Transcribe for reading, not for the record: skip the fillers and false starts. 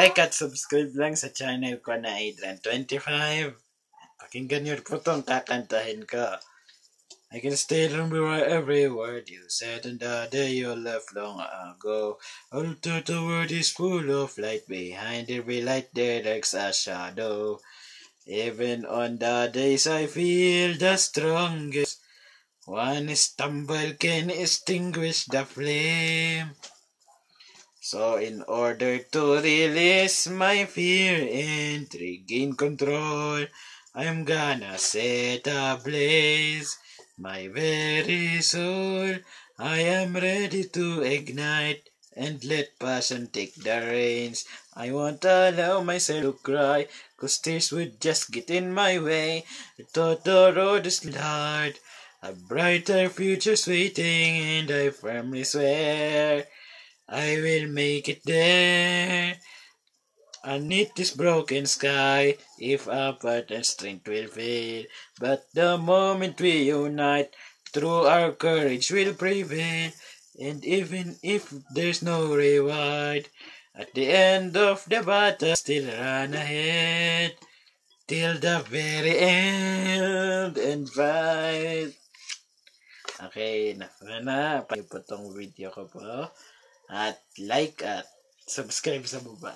Like at subscribe lang sa channel ko na Adrian25. Pakinggan niyo po itong kakantahin ko. I can still remember every word you said on the day you left long ago. Although the world is full of light, behind every light there lurks a shadow. Even on the days I feel the strongest, one stumble can extinguish the flame. So in order to release my fear and regain control, I'm gonna set ablaze my very soul. I am ready to ignite and let passion take the reins. I won't allow myself to cry, 'cause tears would just get in my way. I thought the road is hard, a brighter future's waiting, and I firmly swear I will make it there. Beneath this broken sky, if our partner's strength will fail, but the moment we unite, through our courage will prevail. And even if there's no reward, at the end of the battle, still run ahead till the very end and fight. Okay, na pa po tong video ko po. At like at subscribe sa baba.